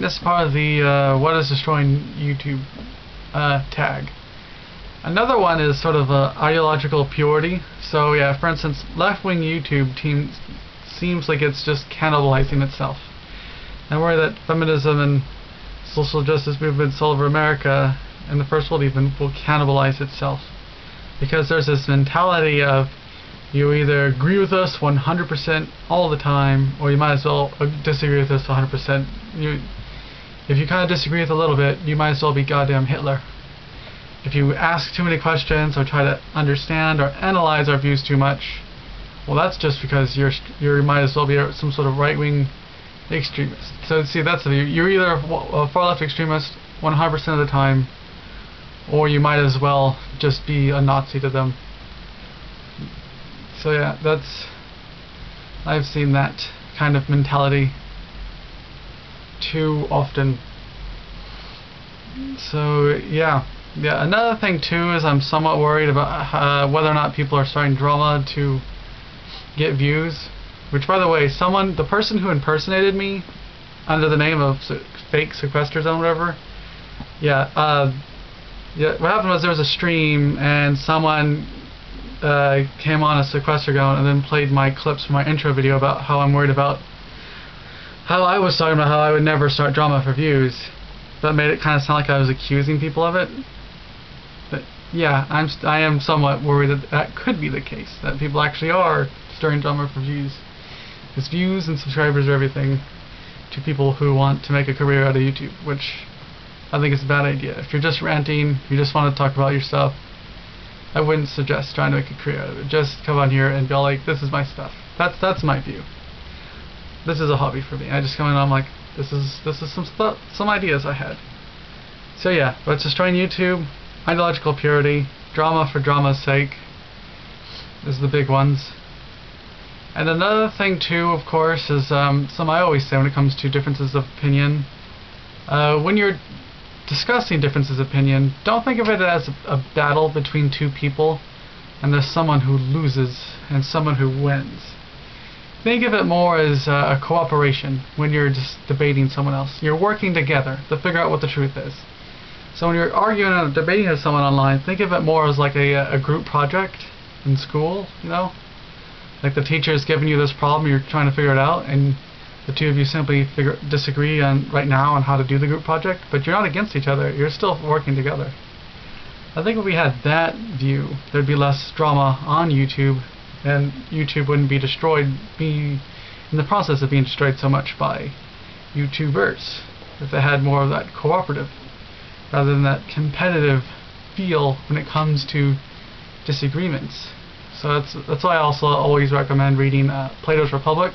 this part of the what is destroying YouTube tag. Another one is sort of ideological purity. So yeah, for instance, left-wing YouTube team seems like it's just cannibalizing itself. I worry that feminism and social justice movements all over America and the first world even will cannibalize itself. Because there's this mentality of you either agree with us 100% all the time, or you might as well disagree with us 100%. If you kind of disagree with a little bit, you might as well be goddamn Hitler. If you ask too many questions or try to understand or analyze our views too much, well, that's just because you might as well be some sort of right-wing extremist. So see, that's the view. You're either a far-left extremist 100% of the time, or you might as well just be a Nazi to them. So yeah, I've seen that kind of mentality too often. So yeah, another thing too is I'm somewhat worried about whether or not people are starting drama to get views. Which, by the way, the person who impersonated me under the name of fake Sequester Zone, whatever. Yeah, what happened was there was a stream and someone came on a Sequester Zone and then played my clips from my intro video about how I'm worried about how I was talking about how I would never start drama for views. That made it kind of sound like I was accusing people of it. But yeah, I am somewhat worried that could be the case, that people actually are starting drama for views. Because views and subscribers are everything to people who want to make a career out of YouTube, which I think is a bad idea. If you're just ranting, if you just want to talk about your stuff, I wouldn't suggest trying to make a career out of it. Just come on here and be like, this is my stuff. That's my view. This is a hobby for me. I just come in and I'm like, this is some ideas I had. So yeah, but it's destroying YouTube, ideological purity, drama for drama's sake. These are the big ones. And another thing too, of course, is something I always say when it comes to differences of opinion. When you're discussing differences of opinion, don't think of it as a battle between two people and there's someone who loses and someone who wins. Think of it more as a cooperation when you're just debating someone else. You're working together to figure out what the truth is. So when you're arguing or debating with someone online, think of it more as like a group project in school, you know? Like the teacher is giving you this problem, you're trying to figure it out, and the two of you simply disagree on right now on how to do the group project, but you're not against each other, you're still working together. I think if we had that view, there'd be less drama on YouTube, and YouTube wouldn't be in the process of being destroyed so much by YouTubers. If they had more of that cooperative, rather than that competitive feel when it comes to disagreements. So that's why I also always recommend reading Plato's Republic,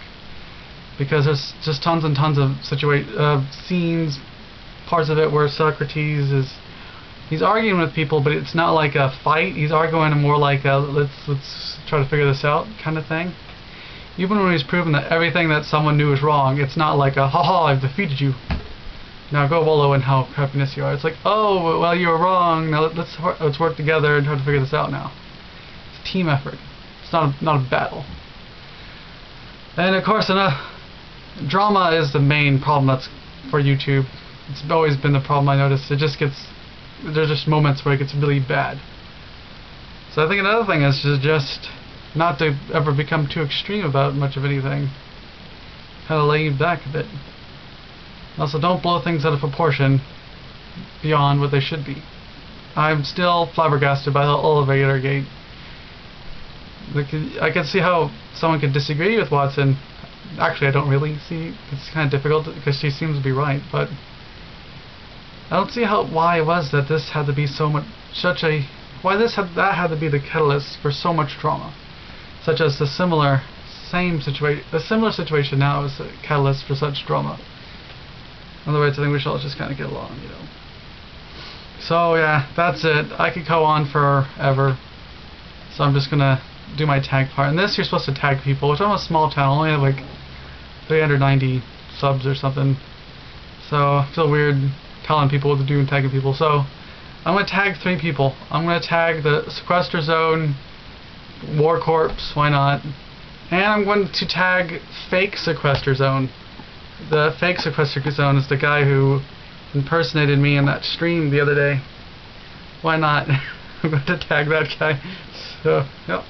because there's just tons and tons of scenes, parts of it where Socrates he's arguing with people, but it's not like a fight. He's arguing more like a let's try to figure this out kind of thing. Even when he's proven that everything that someone knew is wrong, it's not like a haha, I've defeated you. Now go wallow in how happiness you are. It's like, oh well, you were wrong. Now let's work together and try to figure this out now. Team effort. It's not a battle. And of course, drama is the main problem that's for YouTube. It's always been the problem I noticed. There's just moments where it gets really bad. So I think another thing is to just not to ever become too extreme about much of anything. Kind of lay back a bit. Also, don't blow things out of proportion beyond what they should be. I'm still flabbergasted by the elevator gate. I can see how someone could disagree with Watson. Actually, I don't really see. It's kind of difficult because she seems to be right, but I don't see why it was that this had to be that had to be the catalyst for so much drama, such as the similar situation now is the catalyst for such drama. Otherwise, I think we should all just kind of get along, you know. So yeah, that's it. I could go on forever, so I'm just gonna do my tag part. And this, you're supposed to tag people, which I'm a small channel, only have like 390 subs or something. So I feel weird telling people what to do and tagging people. So I'm going to tag 3 people. I'm going to tag the Sequester Zone, War Corps, why not? And I'm going to tag fake Sequester Zone. The fake sequester zone is the guy who impersonated me in that stream the other day. Why not? I'm going to tag that guy. So, yep.